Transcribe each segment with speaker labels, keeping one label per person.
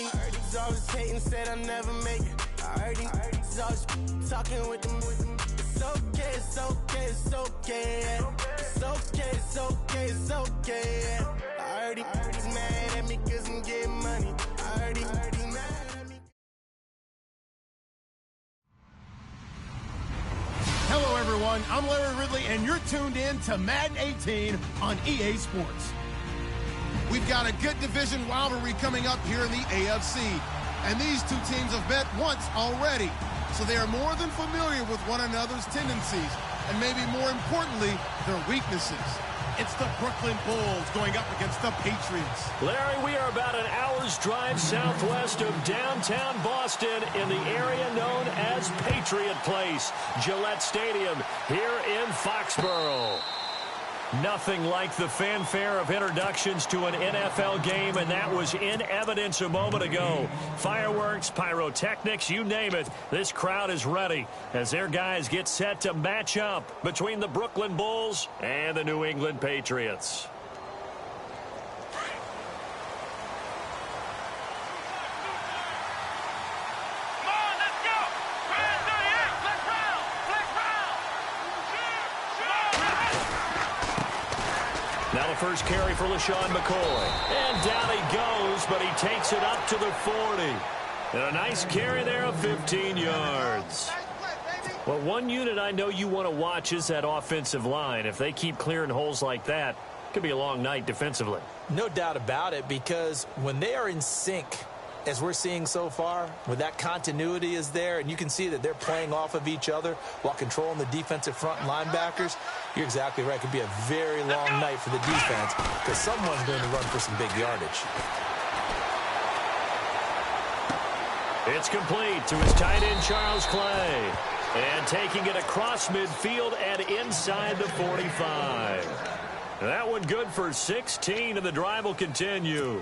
Speaker 1: heard he's always hating, said I'll never make it. I heard he's always talking with them. It's okay, it's okay, it's okay. It's okay, it's okay, it's okay. I heard he's mad at me 'cause I'm getting money. I heard he's mad at me.
Speaker 2: Hello, everyone. I'm Larry Ridley, and you're tuned in to Madden 18 on EA Sports.
Speaker 3: We've got a good division rivalry coming up here in the AFC, and these two teams have met once already, so they are more than familiar with one another's tendencies, and maybe more importantly, their weaknesses.
Speaker 2: It's the Brooklyn Bulls going up against the Patriots.
Speaker 4: Larry, we are about an hour's drive southwest of downtown Boston in the area known as Patriot Place, Gillette Stadium here in Foxborough. Nothing like the fanfare of introductions to an NFL game, and that was in evidence a moment ago. Fireworks, pyrotechnics, you name it. This crowd is ready as their guys get set to match up between the Brooklyn Bulls and the New England Patriots. Now the first carry for LaShawn McCoy. And down he goes, but he takes it up to the 40. And a nice carry there of 15 yards. Well, one unit I know you want to watch is that offensive line. If they keep clearing holes like that, it could be a long night defensively.
Speaker 5: No doubt about it, because when they are in sync, as we're seeing so far, when that continuity is there, and you can see that they're playing off of each other while controlling the defensive front linebackers, you're exactly right. It could be a very long night for the defense because someone's going to run for some big yardage.
Speaker 4: It's complete to his tight end, Charles Clay. And taking it across midfield and inside the 45. That one good for 16, and the drive will continue.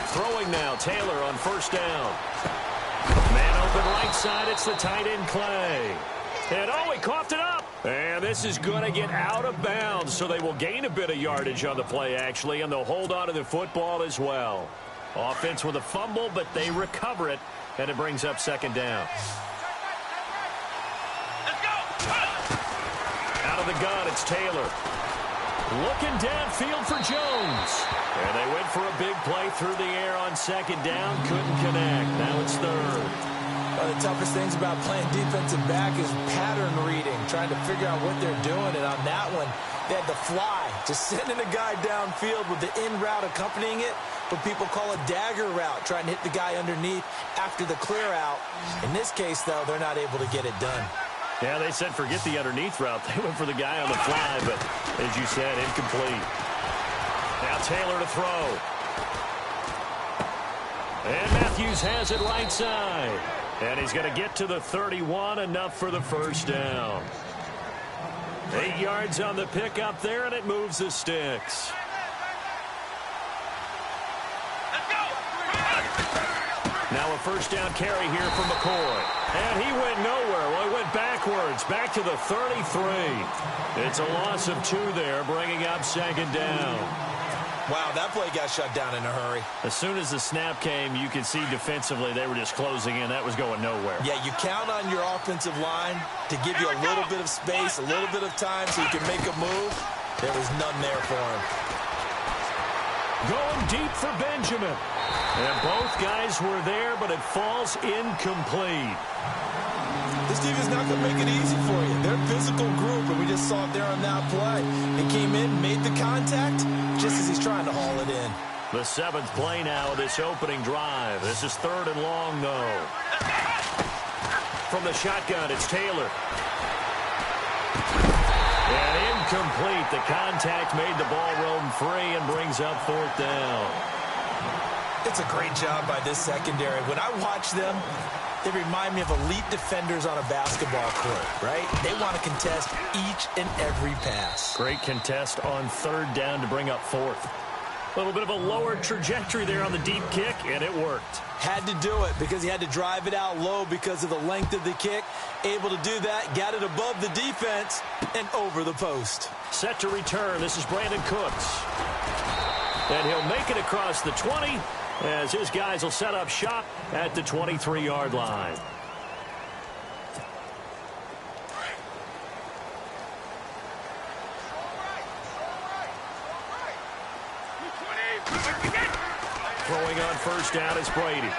Speaker 4: Throwing now, Taylor on first down. Man open right side, it's the tight end Clay. And oh, he coughed it up. And this is going to get out of bounds, so they will gain a bit of yardage on the play, actually, and they'll hold on to the football as well. Offense with a fumble, but they recover it, and it brings up second down.
Speaker 6: Let's go.
Speaker 4: Out of the gun, it's Taylor. Looking downfield for Jones. And they went for a big play through the air on second down. Couldn't connect. Now it's third.
Speaker 5: One of the toughest things about playing defensive back is pattern reading, trying to figure out what they're doing. And on that one, they had the fly, just sending a guy downfield with the in route accompanying it, what people call a dagger route, trying to hit the guy underneath after the clear out. In this case, though, they're not able to get it done.
Speaker 4: Yeah, they said forget the underneath route. They went for the guy on the fly, but as you said, incomplete. Now Taylor to throw. And Matthews has it right side. And he's going to get to the 31, enough for the first down. 8 yards on the pickup there, and it moves the sticks. Now a first down carry here from McCoy. And he went nowhere. Well, he went backwards, back to the 33. It's a loss of 2 there, bringing up second down.
Speaker 5: Wow, that play got shut down in a hurry.
Speaker 4: As soon as the snap came, you could see defensively they were just closing in. That was going nowhere.
Speaker 5: Yeah, you count on your offensive line to give you a little bit of space, a little bit of time so you can make a move. There was none there for him.
Speaker 4: Going deep for Benjamin. And both guys were there, but it falls incomplete.
Speaker 5: This team is not going to make it easy for you. They're a physical group, and we just saw it there on that play. They came in, made the contact, just as he's trying to haul it in.
Speaker 4: The 7th play now of this opening drive. This is 3rd and long, though. From the shotgun, it's Taylor. And incomplete. The contact made the ball roam free and brings up 4th down.
Speaker 5: It's a great job by this secondary. When I watch them, they remind me of elite defenders on a basketball court, right? They want to contest each and every pass.
Speaker 4: Great contest on 3rd down to bring up 4th. A little bit of a lower trajectory there on the deep kick, and it worked.
Speaker 5: Had to do it because he had to drive it out low because of the length of the kick. Able to do that, got it above the defense and over the post.
Speaker 4: Set to return. This is Brandon Cooks. And he'll make it across the 20 as his guys will set up shop at the 23-yard line. Throwing on first down is Brady. And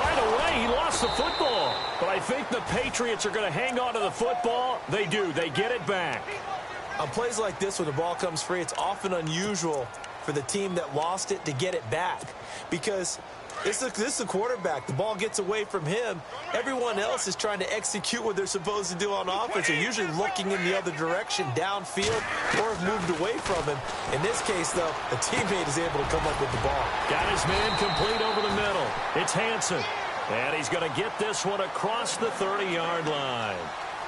Speaker 4: right away, he lost the football. But I think the Patriots are going to hang on to the football. They do. They get it back.
Speaker 5: On plays like this, when the ball comes free, it's often unusual for the team that lost it to get it back. Because this is a quarterback. The ball gets away from him. Everyone else is trying to execute what they're supposed to do on offense. They're usually looking in the other direction, downfield, or have moved away from him. In this case, though, a teammate is able to come up with the ball.
Speaker 4: Got his man complete over the middle. It's Hansen. And he's going to get this one across the 30-yard line.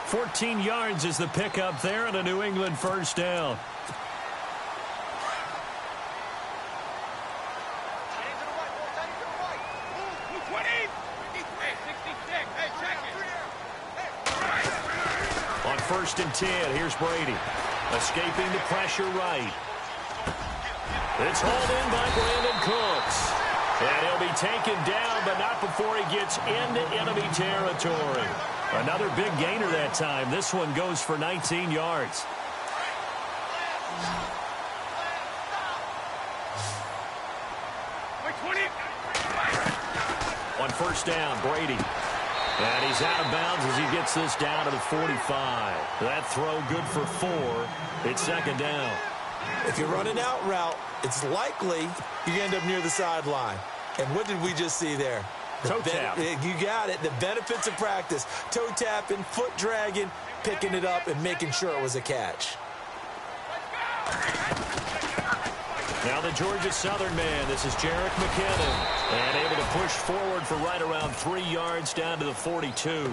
Speaker 4: 14 yards is the pickup there and a New England first down. On 1st and 10, here's Brady. Escaping the pressure right. It's hauled in by Brandon Cooks. And he'll be taken down, but not before he gets into enemy territory. Another big gainer that time. This one goes for 19 yards. On first down, Brady. And he's out of bounds as he gets this down to the 45. That throw good for 4. It's second down.
Speaker 5: If you're running out route, it's likely you end up near the sideline. And what did we just see there?
Speaker 4: Toe tap.
Speaker 5: You got it. The benefits of practice. Toe tapping, foot dragging, picking it up, and making sure it was a catch.
Speaker 4: Now the Georgia Southern man. This is Jerick McKinnon. And able to push forward for right around 3 yards down to the 42.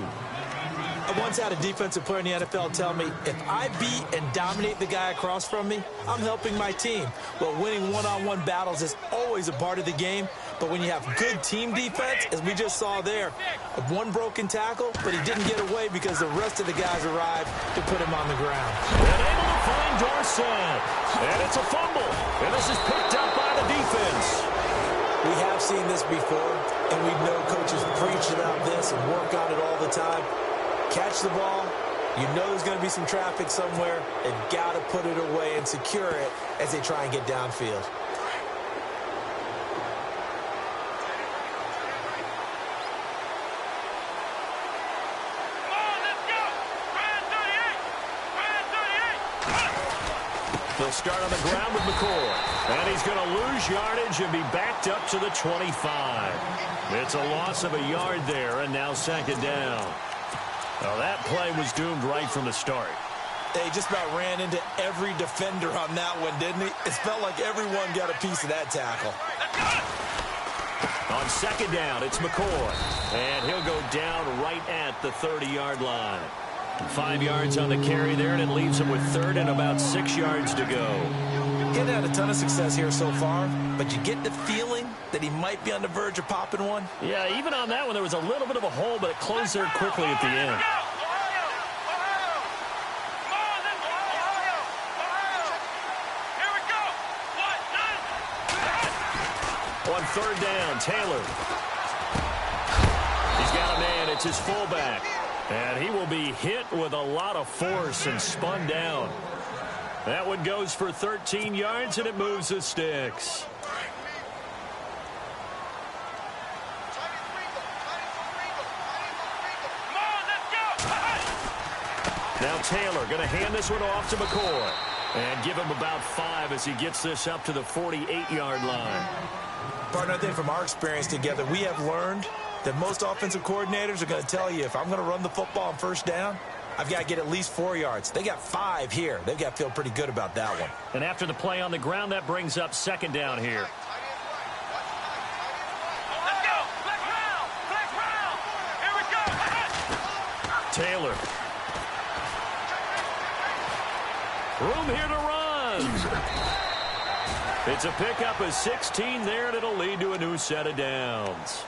Speaker 5: I once had a defensive player in the NFL tell me, if I beat and dominate the guy across from me, I'm helping my team. Well, winning one-on-one battles is always a part of the game, but when you have good team defense, as we just saw there, one broken tackle, but he didn't get away because the rest of the guys arrived to put him on the ground.
Speaker 4: And able to find Dorsett. And it's a fumble. And this is picked up by the defense.
Speaker 5: We have seen this before, and we know coaches preach about this and work on it all the time. Catch the ball. You know there's going to be some traffic somewhere. They've got to put it away and secure it as they try and get downfield.
Speaker 4: They'll start on the ground with McCoy. And he's going to lose yardage and be backed up to the 25. It's a loss of a yard there, and now second down. Well, that play was doomed right from the start.
Speaker 5: They just about ran into every defender on that one, didn't he? It felt like everyone got a piece of that tackle.
Speaker 4: On second down, it's McCoy. And he'll go down right at the 30-yard line. 5 yards on the carry there, and it leaves him with 3rd and about 6 yards to go.
Speaker 5: Getting had a ton of success here so far, but you get the feeling that he might be on the verge of popping one.
Speaker 4: Yeah, even on that one, there was a little bit of a hole, but it closed there quickly at the end. On 3rd down, Taylor. He's got a man. It's his fullback. And he will be hit with a lot of force and spun down. That one goes for 13 yards, and it moves the sticks. Now Taylor going to hand this one off to McCoy. And give him about 5 as he gets this up to the 48-yard line.
Speaker 5: Partner, I think from our experience together, we have learned that most offensive coordinators are going to tell you, if I'm going to run the football on first down, I've got to get at least 4 yards. They got 5 here. They've got to feel pretty good about that one.
Speaker 4: And after the play on the ground, that brings up second down here. Taylor. Room here to run. It's a pickup of 16 there, and it'll lead to a new set of downs.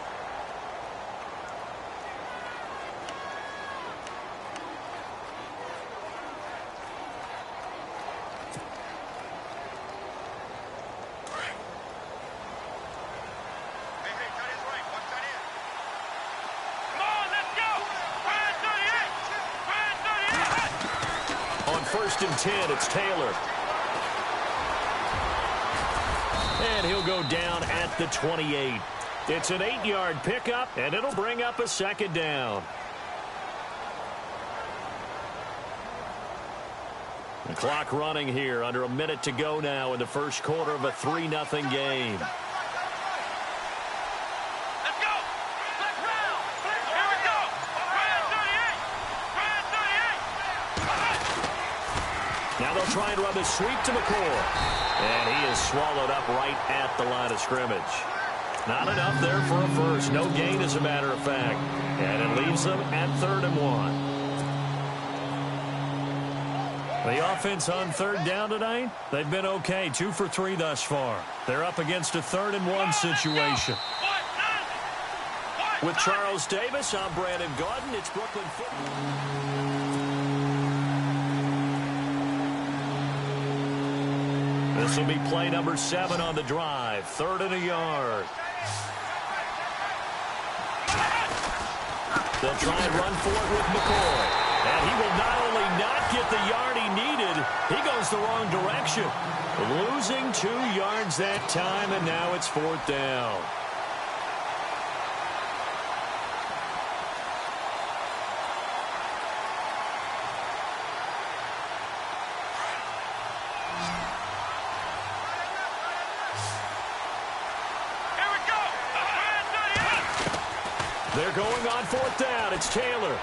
Speaker 4: On 1st and 10, it's Taylor. And he'll go down at the 28. It's an 8-yard pickup, and it'll bring up a second down. The clock running here, under a minute to go now in the first quarter of a 3-0 game. Now they'll try and run the sweep to McCoy. And he is swallowed up right at the line of scrimmage. Not enough there for a first. No gain, as a matter of fact. And it leaves them at 3rd and 1. The offense on 3rd down tonight, they've been okay. 2 for 3 thus far. They're up against a 3rd and 1 situation. With Charles Davis, I'm Brandon Gaudin. It's Brooklyn Football. This will be play number 7 on the drive. 3rd and a yard. They'll try and run for it with McCoy. And he will not only not get the yard he needed, he goes the wrong direction. Losing 2 yards that time, and now it's 4th down. They're going on 4th down. It's Taylor.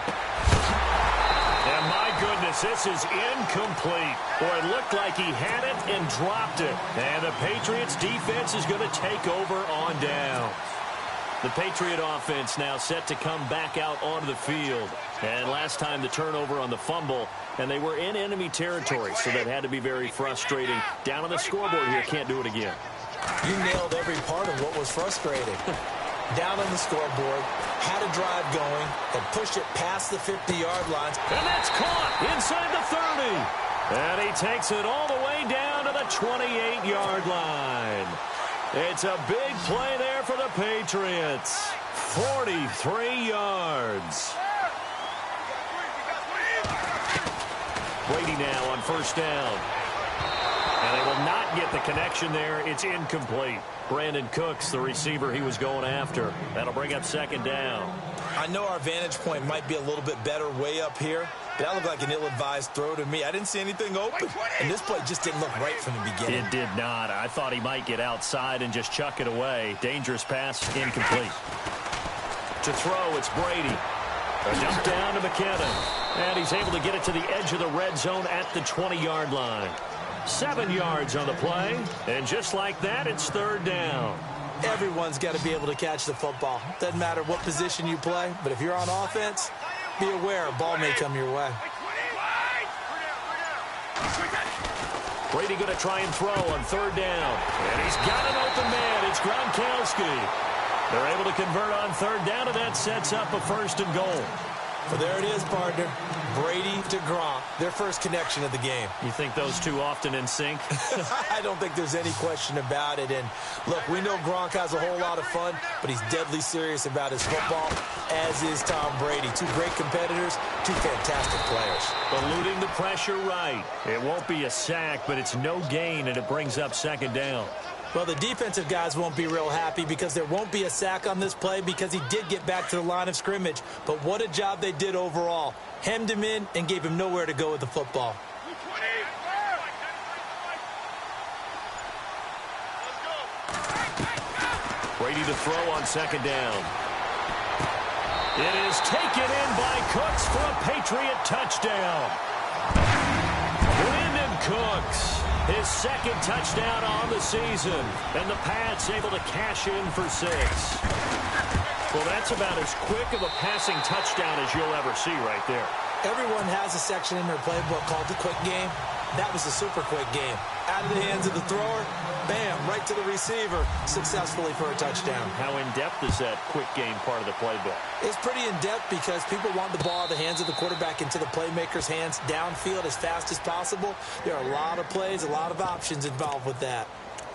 Speaker 4: And my goodness, this is incomplete. Boy, it looked like he had it and dropped it. And the Patriots defense is going to take over on down. The Patriot offense now set to come back out onto the field. And last time the turnover on the fumble, and they were in enemy territory, so that had to be very frustrating. Down on the scoreboard here, can't do it again.
Speaker 5: You nailed every part of what was frustrating. Down on the scoreboard, had a drive going, and pushed it past the 50-yard lines.
Speaker 4: And that's caught inside the 30. And he takes it all the way down to the 28-yard line. It's a big play there for the Patriots. 43 yards. Brady now on 1st down. And they will not get the connection there. It's incomplete. Brandon Cooks, the receiver he was going after. That'll bring up 2nd down.
Speaker 5: I know our vantage point might be a little bit better way up here, but that looked like an ill-advised throw to me. I didn't see anything open, and this play just didn't look right from the beginning.
Speaker 4: It did not. I thought he might get outside and just chuck it away. Dangerous pass, incomplete. To throw, it's Brady. A dump down to McKinnon. And he's able to get it to the edge of the red zone at the 20-yard line. 7 yards on the play, and just like that, it's 3rd down.
Speaker 5: Everyone's got to be able to catch the football. Doesn't matter what position you play, but if you're on offense, be aware a ball may come your way.
Speaker 4: Brady going to try and throw on 3rd down. And he's got an open man. It's Gronkowski. They're able to convert on 3rd down, and that sets up a 1st and goal.
Speaker 5: Well, there it is, partner. Brady to Gronk, their first connection of the game.
Speaker 4: You think those two often in sync?
Speaker 5: I don't think there's any question about it. And, look, we know Gronk has a whole lot of fun, but he's deadly serious about his football, as is Tom Brady. 2 great competitors, 2 fantastic players.
Speaker 4: Eluding the pressure right. It won't be a sack, but it's no gain, and it brings up 2nd down.
Speaker 5: Well, the defensive guys won't be real happy because there won't be a sack on this play because he did get back to the line of scrimmage. But what a job they did overall. Hemmed him in and gave him nowhere to go with the football.
Speaker 4: Brady to throw on 2nd down. It is taken in by Cooks for a Patriot touchdown. Brandon Cooks. His 2nd touchdown on the season. And the Pats able to cash in for 6. Well, that's about as quick of a passing touchdown as you'll ever see right there.
Speaker 5: Everyone has a section in their playbook called the quick game. That was a super quick game. out of the hands of the thrower. Bam, right to the receiver, successfully for a touchdown.
Speaker 4: How in-depth is that quick game part of the playbook?
Speaker 5: It's pretty in-depth because people want the ball out of the hands of the quarterback into the playmaker's hands downfield as fast as possible. There are a lot of plays, a lot of options involved with that.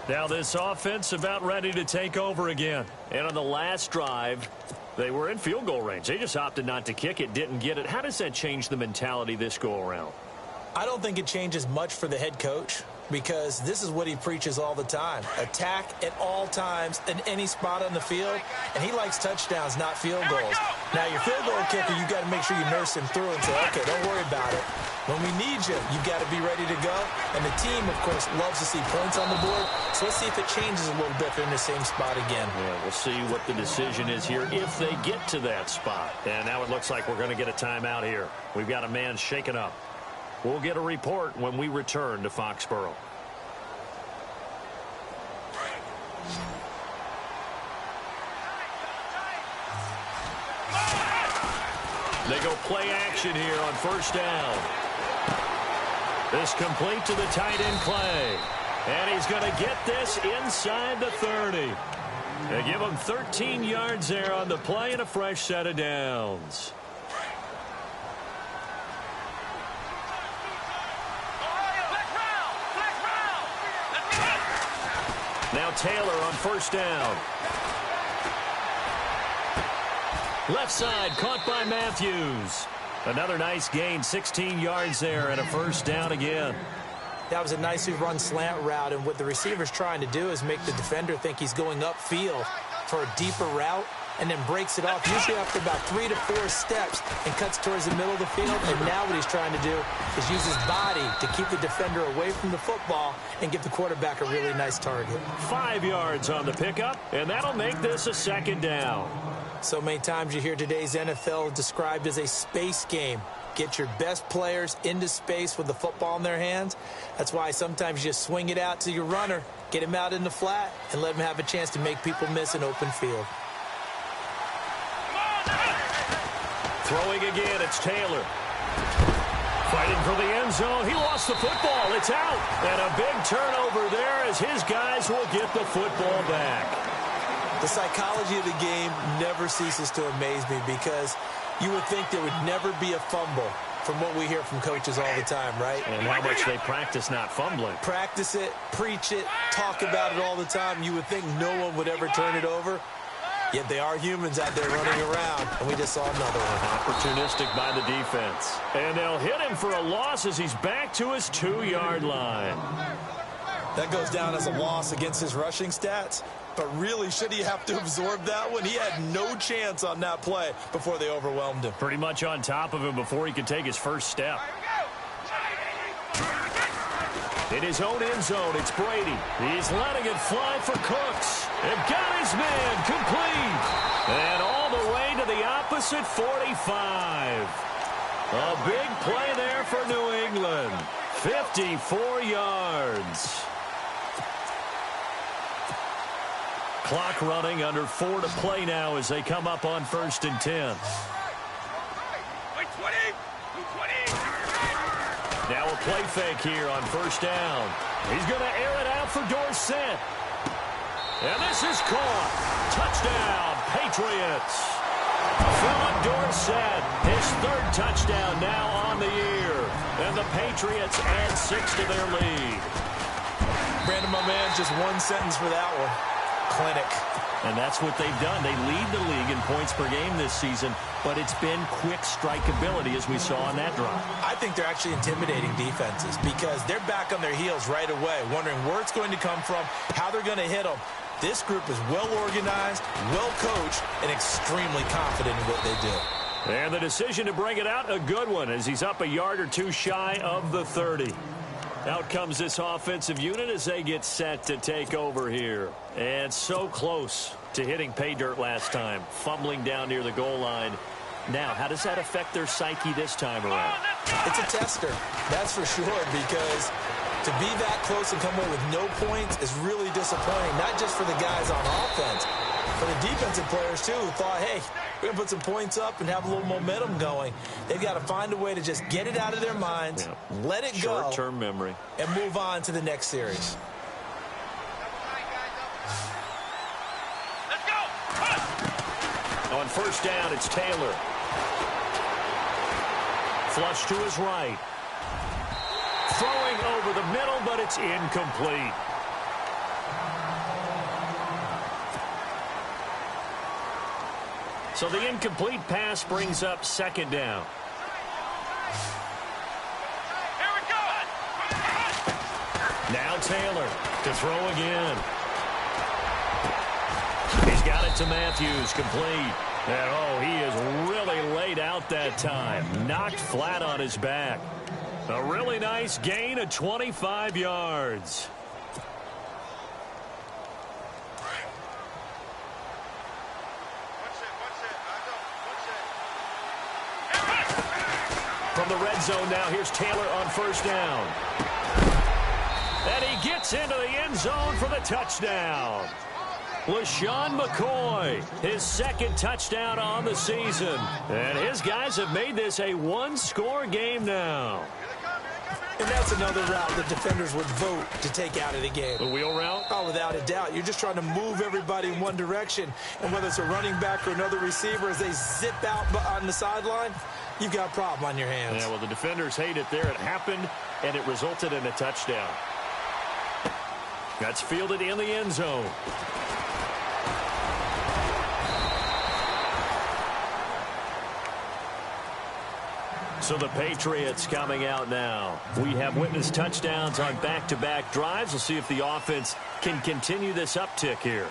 Speaker 4: Now this offense about ready to take over again. And on the last drive, they were in field goal range. They just opted not to kick it, didn't get it. How does that change the mentality this go-around?
Speaker 5: I don't think it changes much for the head coach, because this is what he preaches all the time. Attack at all times in any spot on the field, and he likes touchdowns, not field goals. Now, your field goal kicker, you got to make sure you nurse him through and say, okay, don't worry about it. When we need you, you've got to be ready to go. And the team, of course, loves to see points on the board. So let's see if it changes a little bit if they're in the same spot again.
Speaker 4: Yeah, we'll see what the decision is here if they get to that spot. And now it looks like we're going to get a timeout here. We've got a man shaken up. We'll get a report when we return to Foxborough. They go play action here on first down. This complete to the tight end Clay. And he's going to get this inside the 30. They give him 13 yards there on the play and a fresh set of downs. Now Taylor on first down. Left side caught by Matthews. Another nice gain, 16 yards there and a first down again.
Speaker 5: That was a nicely run slant route, and what the receiver's trying to do is make the defender think he's going upfield for a deeper route and then breaks it off, usually after about 3 to 4 steps, and cuts towards the middle of the field. And now what he's trying to do is use his body to keep the defender away from the football and give the quarterback a really nice target.
Speaker 4: 5 yards on the pickup, and that'll make this a second down.
Speaker 5: So many times you hear today's NFL described as a space game. Get your best players into space with the football in their hands. That's why sometimes you just swing it out to your runner, get him out in the flat, and let him have a chance to make people miss an open field.
Speaker 4: Throwing again, it's Taylor. Fighting for the end zone. He lost the football. It's out. And a big turnover there as his guys will get the football back.
Speaker 5: The psychology of the game never ceases to amaze me, because you would think there would never be a fumble from what we hear from coaches all the time, right?
Speaker 4: And how much they practice not fumbling.
Speaker 5: Practice it, preach it, talk about it all the time. You would think no one would ever turn it over. Yet they are humans out there running around, and we just saw another one.
Speaker 4: Opportunistic by the defense. And they'll hit him for a loss as he's back to his 2-yard line.
Speaker 5: That goes down as a loss against his rushing stats. But really, should he have to absorb that one? He had no chance on that play before they overwhelmed him.
Speaker 4: Pretty much on top of him before he could take his first step. In his own end zone, it's Brady. He's letting it fly for Cooks. And got his man complete. And all the way to the opposite 45. A big play there for New England. 54 yards. Clock running, under 4 to play now as they come up on 1st and 10. Now a play fake here on first down. He's going to air it out for Dorsett. And this is caught. Touchdown, Patriots. Philip Dorsett, his 3rd touchdown now on the year. And the Patriots add 6 to their lead.
Speaker 5: Brandon, my man, just one sentence for that one. Clinic.
Speaker 4: And that's what they've done. They lead the league in points per game this season, but it's been quick strikeability as we saw on that drive.
Speaker 5: I think they're actually intimidating defenses because they're back on their heels right away, wondering where it's going to come from, how they're going to hit them. This group is well organized, well coached, and extremely confident in what they do.
Speaker 4: And the decision to bring it out, a good one, as he's up a yard or two shy of the 30. Out comes this offensive unit as they get set to take over here. And so close to hitting pay dirt last time, fumbling down near the goal line. Now, how does that affect their psyche this time around?
Speaker 5: It's a tester, that's for sure, because to be that close and come away with no points is really disappointing, not just for the guys on offense, For the defensive players, too, who thought, hey, we're going to put some points up and have a little momentum going. They've got to find a way to just get it out of their minds, let it go,
Speaker 4: short-term memory,
Speaker 5: and move on to the next series.
Speaker 4: Let's go! On first down, it's Taylor. Flush to his right. Throwing over the middle, but it's incomplete. So the incomplete pass brings up second down.
Speaker 6: Here we go.
Speaker 4: Now Taylor to throw again. He's got it to Matthews, complete. And, oh, he is really laid out that time. Knocked flat on his back. A really nice gain of 25 yards. From the red zone now, here's Taylor on first down. And he gets into the end zone for the touchdown. LaShawn McCoy, his second touchdown on the season. And his guys have made this a one-score game now.
Speaker 5: And that's another route the defenders would vote to take out of the game.
Speaker 4: The wheel route?
Speaker 5: Oh, without a doubt. You're just trying to move everybody in one direction. And whether it's a running back or another receiver, as they zip out on the sideline, you've got a problem on your hands.
Speaker 4: Yeah, well, the defenders hate it there. It happened, and it resulted in a touchdown. That's fielded in the end zone. So the Patriots coming out now. We have witnessed touchdowns on back-to-back drives. We'll see if the offense can continue this uptick here.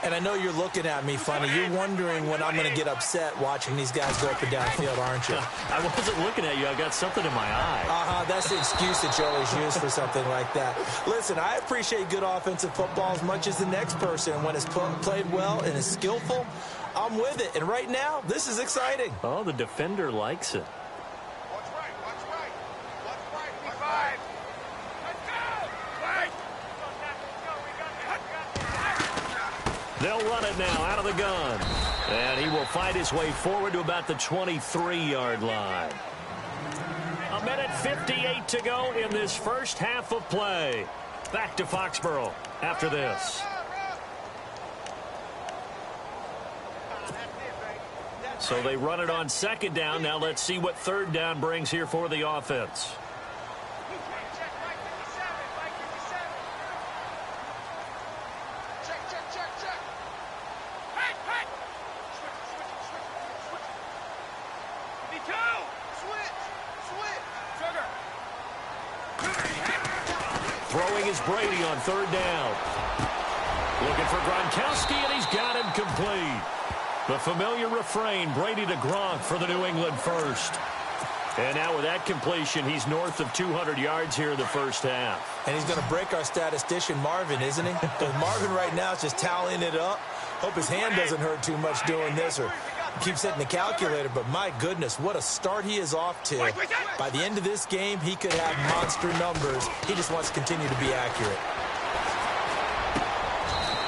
Speaker 5: And I know you're looking at me funny. You're wondering when I'm going to get upset watching these guys go up and down field, aren't you?
Speaker 4: I wasn't looking at you. I got something in my eye.
Speaker 5: That's the excuse that you always use for something like that. Listen, I appreciate good offensive football as much as the next person. When it's played well and is skillful, I'm with it. And right now, this is exciting.
Speaker 4: Oh, the defender likes it. They'll run it now out of the gun. And he will fight his way forward to about the 23-yard line. 1:58 to go in this first half of play. Back to Foxborough after this. So they run it on second down. Now let's see what third down brings here for the offense. Throwing is Brady on third down. Looking for Gronkowski, and he's got him complete. The familiar refrain, Brady to Gronk for the New England first. And now with that completion, he's north of 200 yards here in the first half.
Speaker 5: And he's going to break our statistician, Marvin, isn't he? Because Marvin right now is just tallying it up. Hope his hand doesn't hurt too much doing this or keeps hitting the calculator. But my goodness, what a start he is off to. By the end of this game, he could have monster numbers. He just wants to continue to be accurate.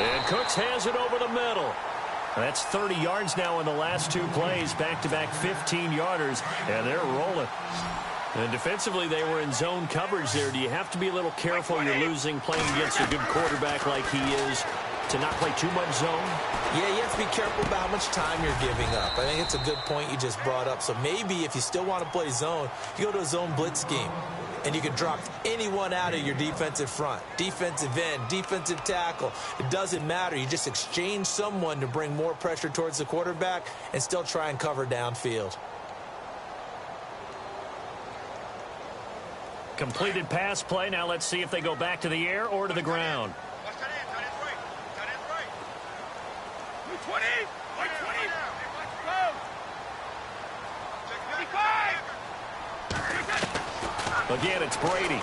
Speaker 4: And Cooks has it over the middle. That's 30 yards now in the last two plays, back-to-back 15-yarders, and they're rolling. And defensively, they were in zone coverage there. Do you have to be a little careful? You're losing playing against a good quarterback like he is to not play too much zone?
Speaker 5: Yeah, you have to be careful about how much time you're giving up. I think it's a good point you just brought up. So maybe if you still want to play zone, you go to a zone blitz scheme. And you can drop anyone out of your defensive front. Defensive end, defensive tackle. It doesn't matter. You just exchange someone to bring more pressure towards the quarterback and still try and cover downfield.
Speaker 4: Completed pass play. Now let's see if they go back to the air or to the ground. Again, it's Brady.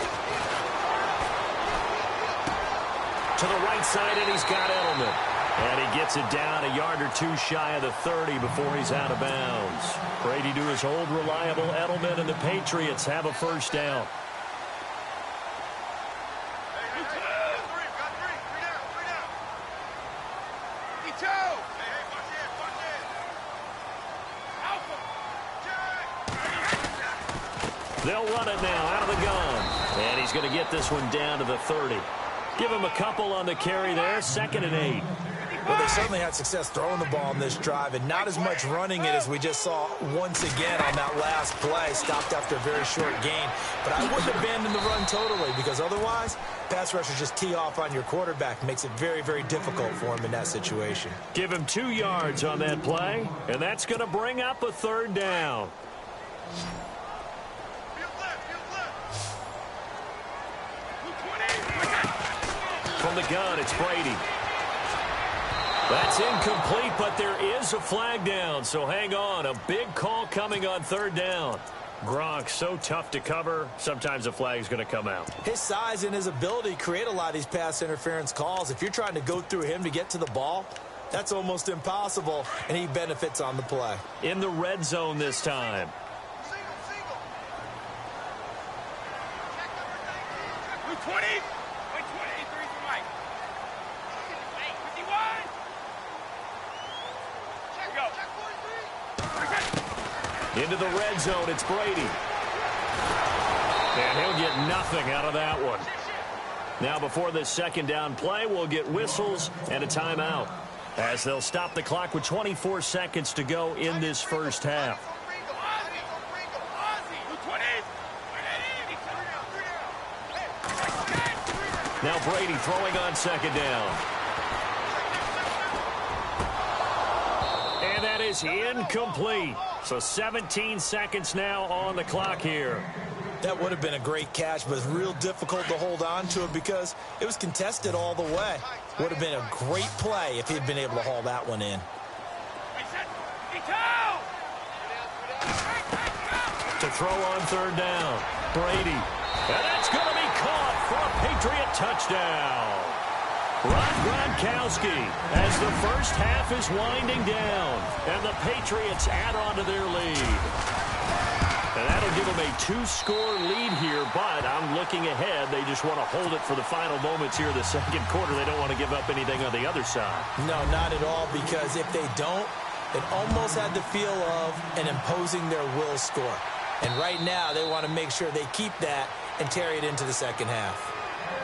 Speaker 4: To the right side, and he's got Edelman. And he gets it down a yard or two shy of the 30 before he's out of bounds. Brady to his old reliable Edelman, and the Patriots have a first down. They'll run it now out of the gun. And he's going to get this one down to the 30. Give him a couple on the carry there, 2nd and 8.
Speaker 5: Well, they certainly had success throwing the ball on this drive, and not as much running it as we just saw once again on that last play. Stopped after a very short gain. But I wouldn't abandon the run totally, because otherwise, pass rushers just tee off on your quarterback. Makes it very, very difficult for him in that situation.
Speaker 4: Give him 2 yards on that play, and that's going to bring up a 3rd down. From the gun, it's Brady. That's incomplete, but there is a flag down, so hang on. A big call coming on 3rd down. Gronk, so tough to cover, sometimes a flag is going to come out.
Speaker 5: His size and his ability create a lot of these pass interference calls. If you're trying to go through him to get to the ball, that's almost impossible, and he benefits on the play.
Speaker 4: In the red zone this time. Into the red zone, it's Brady. And he'll get nothing out of that one. Now before this 2nd down play, we'll get whistles and a timeout, as they'll stop the clock with 24 seconds to go in this first half. Now Brady throwing on 2nd down. And that is incomplete. So 17 seconds now on the clock here.
Speaker 5: That would have been a great catch, but it's real difficult to hold on to it because it was contested all the way. Would have been a great play if he'd been able to haul that one in.
Speaker 4: To throw on 3rd down, Brady. And that's going to be caught for a Patriot touchdown. Rob Gronkowski as the first half is winding down, and the Patriots add on to their lead. And that'll give them a 2-score lead here, but I'm looking ahead. They just want to hold it for the final moments here in the 2nd quarter. They don't want to give up anything on the other side.
Speaker 5: No, not at all, because if they don't, it almost had the feel of an imposing their will score. And right now, they want to make sure they keep that and carry it into the 2nd half.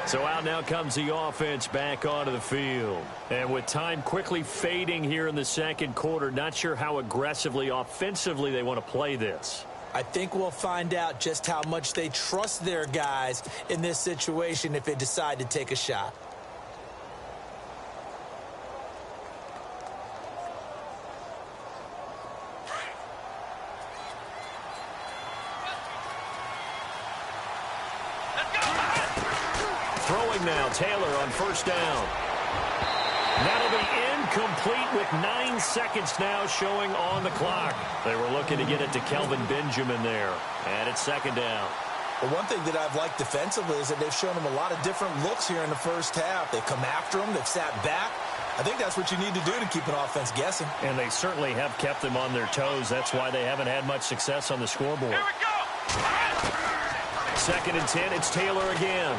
Speaker 4: So out now comes the offense back onto the field. And with time quickly fading here in the 2nd quarter, not sure how aggressively, offensively they want to play this.
Speaker 5: I think we'll find out just how much they trust their guys in this situation if they decide to take a shot.
Speaker 4: Throwing now, Taylor on 1st down. That'll be incomplete with 9 seconds now showing on the clock. They were looking to get it to Kelvin Benjamin there. And it's 2nd down.
Speaker 5: Well, one thing that I've liked defensively is that they've shown them a lot of different looks here in the first half. They've come after them. They've sat back. I think that's what you need to do to keep an offense guessing.
Speaker 4: And they certainly have kept them on their toes. That's why they haven't had much success on the scoreboard.
Speaker 6: Here we go.
Speaker 4: 2nd and 10, it's Taylor again.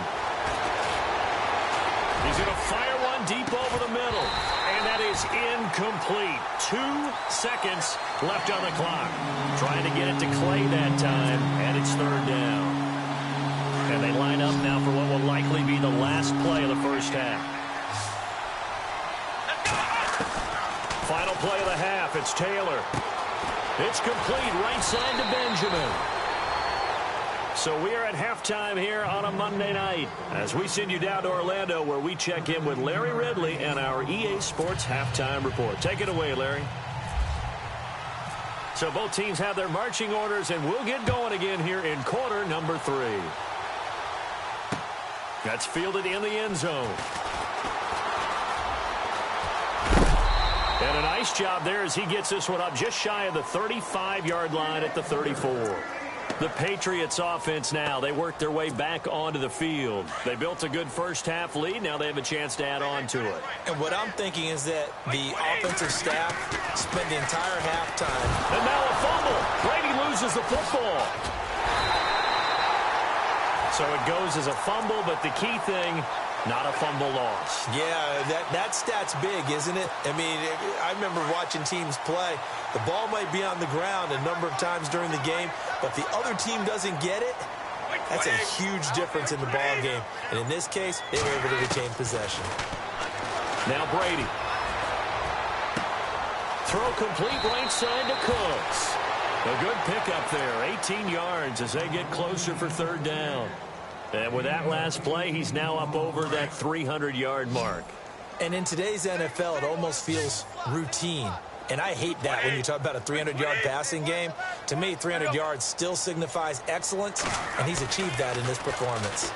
Speaker 4: He's going to fire one deep over the middle. And that is incomplete. 2 seconds left on the clock. Trying to get it to Clay that time. And it's 3rd down. And they line up now for what will likely be the last play of the first half. Final play of the half. It's Taylor. It's complete. Right side to Benjamin. So we are at halftime here on a Monday night as we send you down to Orlando, where we check in with Larry Ridley and our EA Sports Halftime Report. Take it away, Larry. So both teams have their marching orders, and we'll get going again here in quarter number 3. That's fielded in the end zone. And a nice job there as he gets this one up just shy of the 35-yard line at the 34. The Patriots offense now, they work their way back onto the field. They built a good first half lead. Now they have a chance to add on to it.
Speaker 5: And what I'm thinking is that the offensive staff spent the entire halftime.
Speaker 4: And now a fumble. Brady loses the football. So it goes as a fumble, but the key thing, Not a fumble loss.
Speaker 5: Yeah, that stat's big, isn't it? I mean, I remember watching teams play. The ball might be on the ground a number of times during the game, but if the other team doesn't get it, that's a huge difference in the ball game. And in this case, they were able to retain possession.
Speaker 4: Now Brady. Throw complete right side to Cooks. A good pickup there, 18 yards as they get closer for third down. And with that last play, he's now up over that 300-yard mark.
Speaker 5: And in today's NFL, it almost feels routine. And I hate that when you talk about a 300-yard passing game. To me, 300 yards still signifies excellence, and he's achieved that in this performance.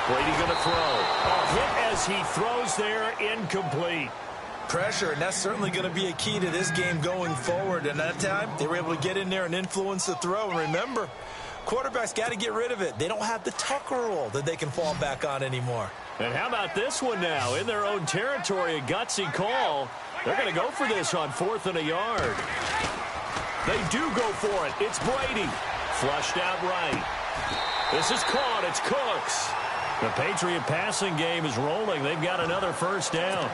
Speaker 4: Brady going to throw. A hit as he throws there, incomplete.
Speaker 5: Pressure, and that's certainly going to be a key to this game going forward. And that time, they were able to get in there and influence the throw. And remember, quarterbacks got to get rid of it. They don't have the Tucker rule that they can fall back on anymore.
Speaker 4: And how about this one now? In their own territory, a gutsy call. They're going to go for this on 4th and a yard. They do go for it. It's Brady. Flushed out right. This is caught. It's Cooks. The Patriot passing game is rolling. They've got another first down.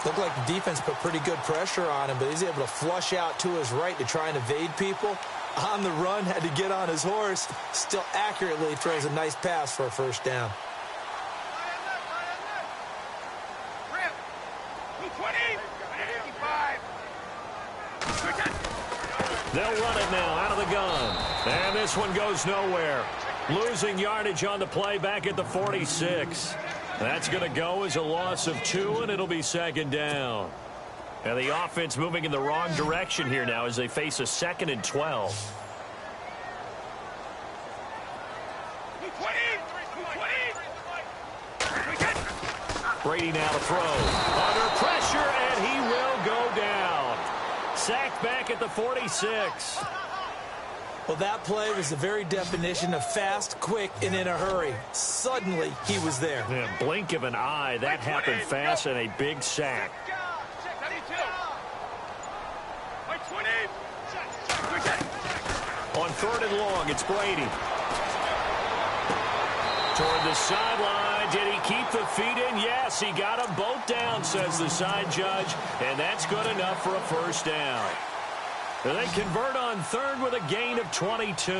Speaker 5: Looked like the defense put pretty good pressure on him, but he's able to flush out to his right to try and evade people. On the run, had to get on his horse. Still accurately throws a nice pass for a first down.
Speaker 4: They'll run it now out of the gun. And this one goes nowhere. Losing yardage on the play back at the 46. That's going to go as a loss of 2, and it'll be second down. And the offense moving in the wrong direction here now as they face a 2nd and 12. Brady now to throw. Under pressure, and he will go down. Sacked back at the 46.
Speaker 5: Well, that play was the very definition of fast, quick, and in a hurry. Suddenly, he was there.
Speaker 4: Yeah, blink of an eye. That happened fast and a big sack. On 3rd and long, it's Brady. Toward the sideline. Did he keep the feet in? Yes, he got them both down, says the side judge. And that's good enough for a first down. And they convert on 3rd with a gain of 22.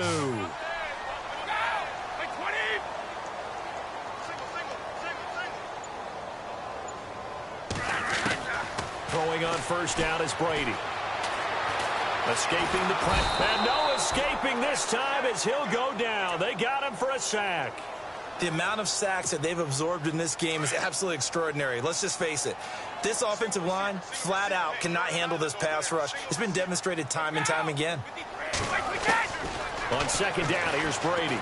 Speaker 4: Throwing on first down is Brady. Escaping the press. And no escaping this time as he'll go down. They got him for a sack.
Speaker 5: The amount of sacks that they've absorbed in this game is absolutely extraordinary. Let's just face it. This offensive line, flat out, cannot handle this pass rush. It's been demonstrated time and time again.
Speaker 4: On 2nd down, here's Brady.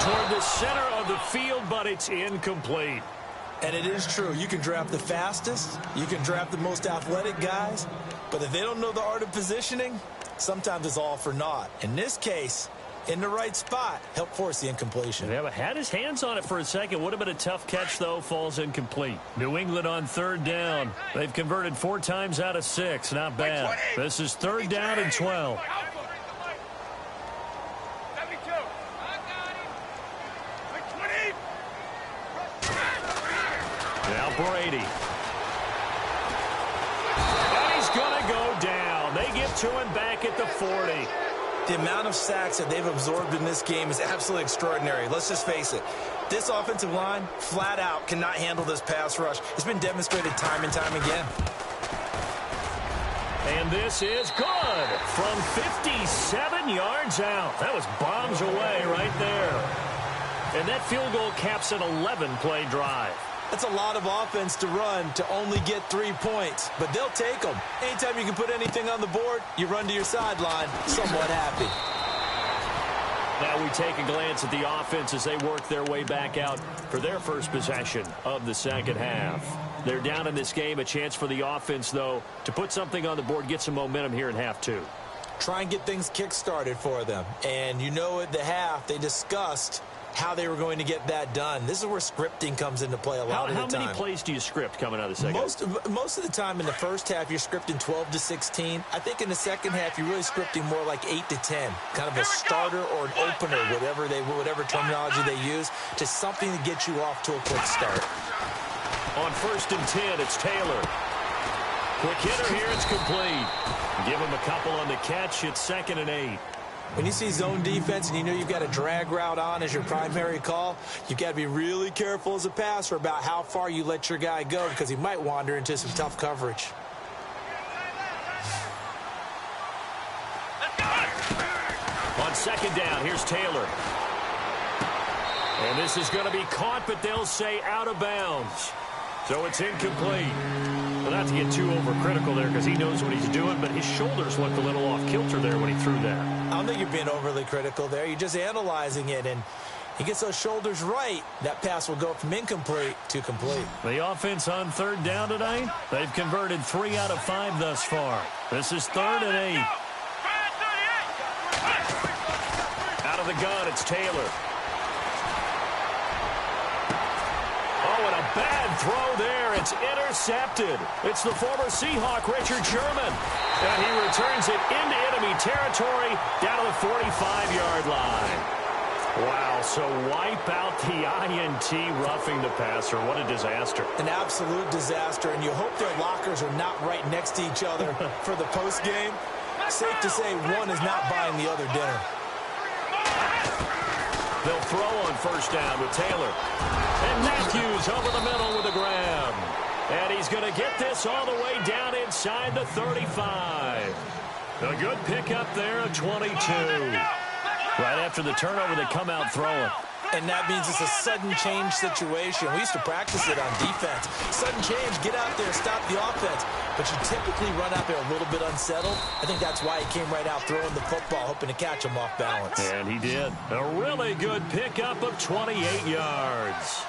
Speaker 4: Toward the center of the field, but it's incomplete.
Speaker 5: And it is true. You can draft the fastest. You can draft the most athletic guys. But if they don't know the art of positioning, sometimes it's all for naught. In this case, in the right spot, help force the incompletion.
Speaker 4: Yeah, but had his hands on it for a second. Would have been a tough catch, though. Falls incomplete. New England on 3rd down. They've converted 4 times out of 6. Not bad. This is 3rd down and 12. Now Brady. And he's going to go down. They get to him back at the 40.
Speaker 5: The amount of sacks that they've absorbed in this game is absolutely extraordinary. Let's just face it. This offensive line, flat out, cannot handle this pass rush. It's been demonstrated time and time again.
Speaker 4: And this is good from 57 yards out. That was bombs away right there. And that field goal caps an 11-play drive.
Speaker 5: That's a lot of offense to run to only get 3 points, but they'll take them. Anytime you can put anything on the board, you run to your sideline somewhat happy.
Speaker 4: Now we take a glance at the offense as they work their way back out for their first possession of the 2nd half. They're down in this game. A chance for the offense, though, to put something on the board, get some momentum here in half 2.
Speaker 5: Try and get things kick-started for them. And you know at the half, they discussed how they were going to get that done. This is where scripting comes into play a lot of the time.
Speaker 4: How many plays do you script coming out of the second?
Speaker 5: Most of the time in the first half, you're scripting 12 to 16. I think in the second half, you're really scripting more like 8 to 10, kind of a starter or an opener, whatever terminology they use, just something to get you off to a quick start.
Speaker 4: On 1st and 10, it's Taylor. Quick hitter here, it's complete. Give him a couple on the catch. It's 2nd and 8.
Speaker 5: When you see zone defense and you know you've got a drag route on as your primary call, you've got to be really careful as a passer about how far you let your guy go because he might wander into some tough coverage.
Speaker 4: On 2nd down, here's Taylor. And this is going to be caught, but they'll say out of bounds. So it's incomplete. Well, not to get too overcritical there because he knows what he's doing, but his shoulders looked a little off kilter there when he threw that.
Speaker 5: I don't think you're being overly critical there. You're just analyzing it, and he gets those shoulders right. That pass will go from incomplete to complete.
Speaker 4: The offense on 3rd down tonight, they've converted 3 out of 5 thus far. This is 3rd and 8. Out of the gun, it's Taylor. Oh, and a bad throw there. It's intercepted. It's the former Seahawk, Richard Sherman. And he returns it into enemy territory down to the 45-yard line. Wow, so wipe out the INT roughing the passer. What a disaster.
Speaker 5: An absolute disaster, and you hope their lockers are not right next to each other for the postgame. Safe to say one is not buying the other dinner.
Speaker 4: They'll throw on 1st down with Taylor. And Matthews over the middle with a grab. And he's going to get this all the way down inside the 35. A good pickup there of 22. Right after the turnover, they come out throwing.
Speaker 5: And that means it's a sudden change situation. We used to practice it on defense. Sudden change, get out there, stop the offense. But you typically run out there a little bit unsettled. I think that's why he came right out throwing the football, hoping to catch him off balance.
Speaker 4: And he did. A really good pickup of 28 yards.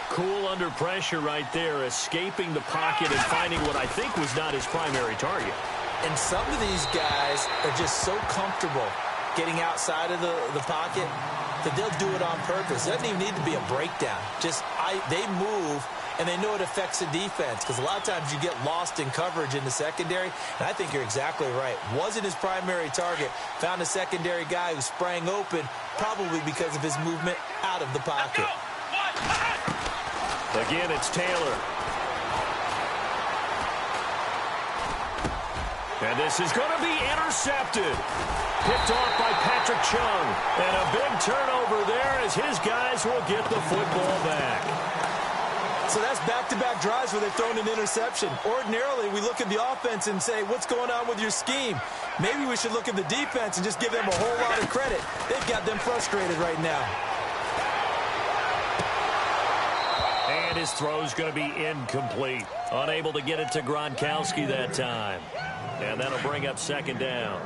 Speaker 4: Cool under pressure right there, escaping the pocket and finding what I think was not his primary target.
Speaker 5: And some of these guys are just so comfortable getting outside of the pocket that they'll do it on purpose. It doesn't even need to be a breakdown. They move, and they know it affects the defense because a lot of times you get lost in coverage in the secondary, and I think you're exactly right. Wasn't his primary target. Found a secondary guy who sprang open, probably because of his movement out of the pocket.
Speaker 4: Again, it's Taylor. And this is going to be intercepted. Picked off by Patrick Chung. And a big turnover there as his guys will get the football back.
Speaker 5: So that's back-to-back drives where they've thrown an interception. Ordinarily, we look at the offense and say, what's going on with your scheme? Maybe we should look at the defense and just give them a whole lot of credit. They've got them frustrated right now.
Speaker 4: And his throw's going to be incomplete. Unable to get it to Gronkowski that time. And that'll bring up 2nd down.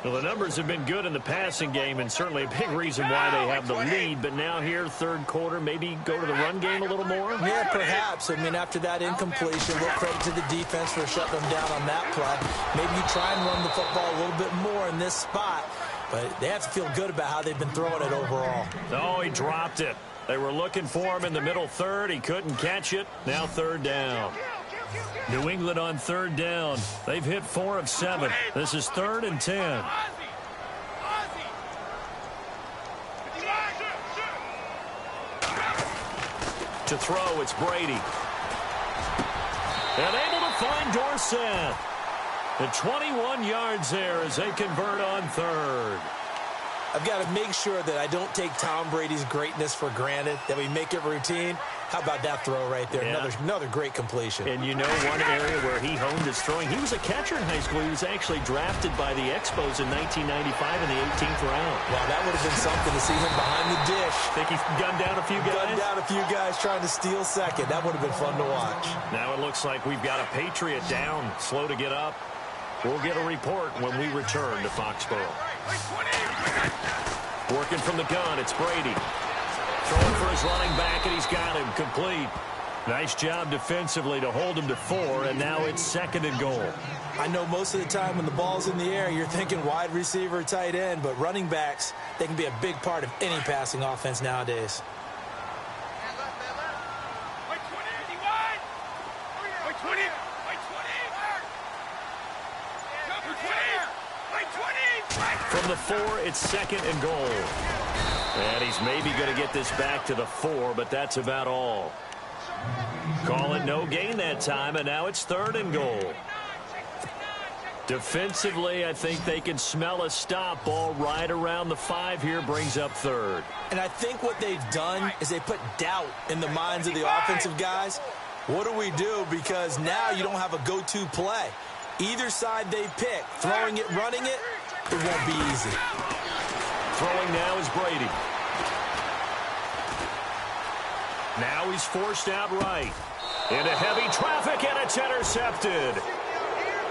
Speaker 4: Well, the numbers have been good in the passing game, and certainly a big reason why they have the lead. But now here, 3rd quarter, maybe go to the run game a little more?
Speaker 5: Yeah, perhaps. I mean, after that incompletion, we'll credit to the defense for shutting them down on that play. Maybe you try and run the football a little bit more in this spot. But they have to feel good about how they've been throwing it overall.
Speaker 4: Oh, he dropped it. They were looking for him in the middle 3rd. He couldn't catch it. Now 3rd down. New England on 3rd down. They've hit 4 of 7. This is 3rd and 10. To throw, it's Brady. And able to find Dorsett. The 21 yards there as they convert on 3rd.
Speaker 5: I've got to make sure that I don't take Tom Brady's greatness for granted, that we make it routine. How about that throw right there?
Speaker 4: Yeah.
Speaker 5: Another great completion.
Speaker 4: And you know one area where he honed his throwing, he was a catcher in high school. He was actually drafted by the Expos in 1995 in the 18th round.
Speaker 5: Wow, that would have been something to see him behind the dish.
Speaker 4: Think he gunned down a few guys?
Speaker 5: Gunned down a few guys trying to steal second. That would have been fun to watch.
Speaker 4: Now it looks like we've got a Patriot down, slow to get up. We'll get a report when we return to Foxborough. Working from the gun, it's Brady. Throwing for his running back, and he's got him complete. Nice job defensively to hold him to 4, and now it's 2nd and goal.
Speaker 5: I know most of the time when the ball's in the air, you're thinking wide receiver, tight end, but running backs, they can be a big part of any passing offense nowadays.
Speaker 4: From the 4, it's 2nd and goal. And he's maybe going to get this back to the 4, but that's about all. Call it no gain that time, and now it's 3rd and goal. Defensively, I think they can smell a stop. Ball right around the 5 here, brings up 3rd.
Speaker 5: And I think what they've done is they put doubt in the minds of the offensive guys. What do we do? Because now you don't have a go-to play. Either side they pick, throwing it, running it, it won't be easy.
Speaker 4: Throwing now is Brady. Now he's forced out right. Into heavy traffic, and it's intercepted.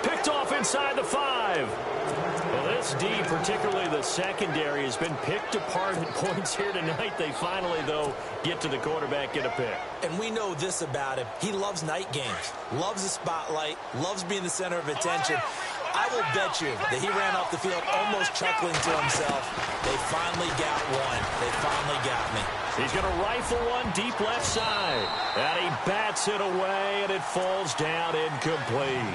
Speaker 4: Picked off inside the 5. Well, this D, particularly the secondary, has been picked apart at points here tonight. They finally, though, get to the quarterback, get a pick.
Speaker 5: And we know this about him. He loves night games, loves the spotlight, loves being the center of attention. I will bet you that he ran off the field almost chuckling to himself. They finally got one. They finally got me.
Speaker 4: He's going to rifle one deep left side. And he bats it away, and it falls down incomplete.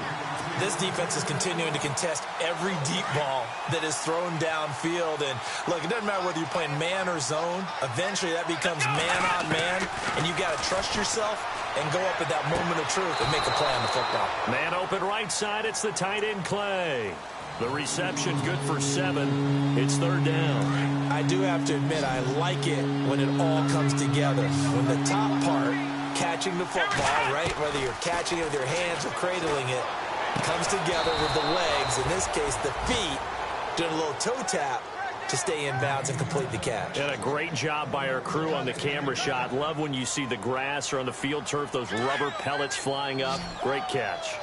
Speaker 5: This defense is continuing to contest every deep ball that is thrown downfield. And, look, it doesn't matter whether you're playing man or zone. Eventually, that becomes man on man, and you've got to trust yourself and go up at that moment of truth and make a play on the football.
Speaker 4: Man open right side. It's the tight end, Clay. The reception good for 7. It's 3rd down.
Speaker 5: I do have to admit, I like it when it all comes together. When the top part, catching the football, right, whether you're catching it with your hands or cradling it, comes together with the legs, in this case the feet, doing a little toe tap to stay in bounds and complete the catch.
Speaker 4: And a great job by our crew on the camera shot. Love when you see the grass or on the field turf, those rubber pellets flying up. Great catch.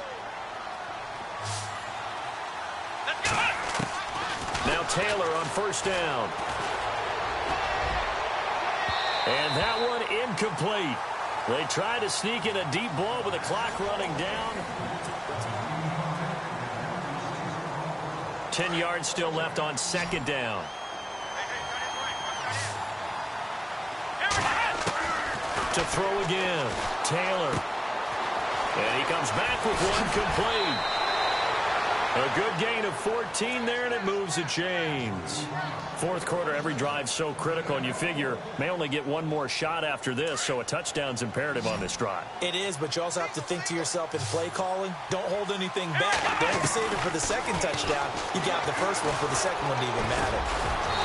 Speaker 4: Now Taylor on 1st down. And that one incomplete. They try to sneak in a deep ball with the clock running down. 10 yards still left on 2nd down. To throw again. Taylor. And he comes back with one complete. A good gain of 14 there, and it moves the chains. 4th quarter, every drive so critical, and you figure may only get one more shot after this, so a touchdown's imperative on this drive.
Speaker 5: It is, but you also have to think to yourself in play calling, don't hold anything back. Don't save it for the 2nd touchdown. You got the 1st one for the 2nd one to even matter.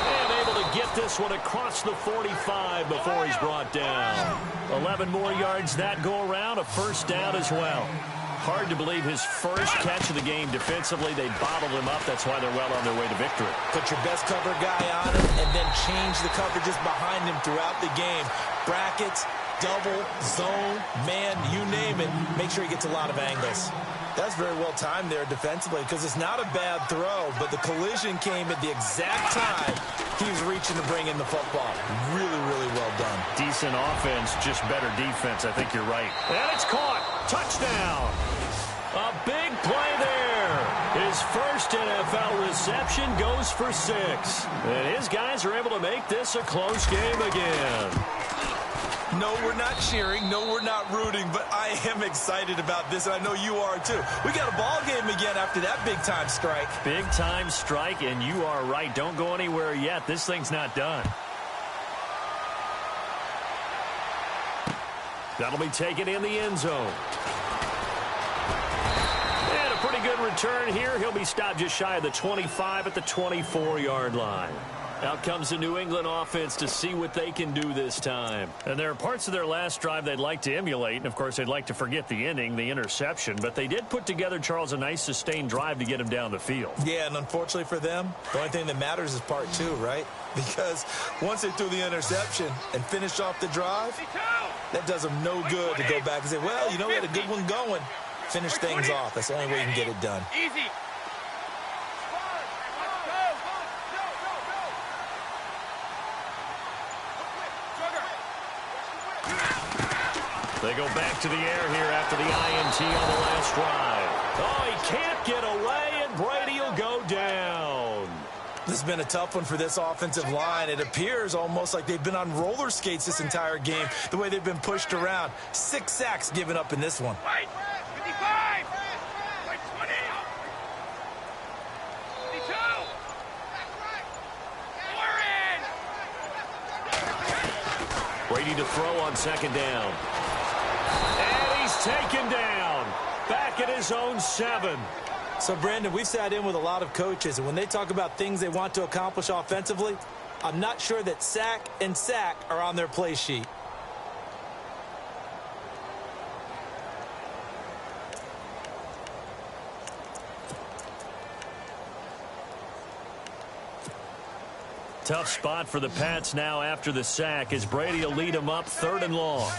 Speaker 4: And able to get this one across the 45 before he's brought down. 11 more yards that go around, a 1st down as well. Hard to believe his first catch of the game defensively. They bottled him up. That's why they're well on their way to victory.
Speaker 5: Put your best cover guy on him and then change the coverages behind him throughout the game. Brackets, double, zone, man, you name it. Make sure he gets a lot of angles. That's very well timed there defensively because it's not a bad throw, but the collision came at the exact time he was reaching to bring in the football. Really, really well done.
Speaker 4: Decent offense, just better defense. I think you're right. And it's caught. Touchdown. A big play there. His first NFL reception goes for 6. And his guys are able to make this a close game again.
Speaker 5: No, we're not cheering. No, we're not rooting. But I am excited about this, and I know you are too. We got a ball game again after that big-time strike.
Speaker 4: Big-time strike, and you are right. Don't go anywhere yet. This thing's not done. That'll be taken in the end zone. And a pretty good return here. He'll be stopped just shy of the 25 at the 24-yard line. Out comes the New England offense to see what they can do this time. And there are parts of their last drive they'd like to emulate. And, of course, they'd like to forget the inning, the interception. But they did put together, Charles, a nice sustained drive to get him down the field.
Speaker 5: Yeah, and unfortunately for them, the only thing that matters is part 2, right? Because once they threw the interception and finished off the drive, that does them no good to go back and say, well, you know, we had a good one going. Finish things off. That's the only way you can get it done.
Speaker 6: Easy.
Speaker 4: They go back to the air here after the INT on the last drive. Oh, he can't get away, and Brady will go down.
Speaker 5: This has been a tough one for this offensive line. It appears almost like they've been on roller skates this entire game, the way they've been pushed around. 6 sacks given up in this one.
Speaker 6: Wait, 55! Wait, 20! 52! We're in!
Speaker 4: Brady to throw on second down. And he's taken down. Back at his own 7.
Speaker 5: So, Brandon, we've sat in with a lot of coaches, and when they talk about things they want to accomplish offensively, I'm not sure that sack and sack are on their play sheet.
Speaker 4: Tough spot for the Pats now after the sack as Brady will lead them up 3rd and long.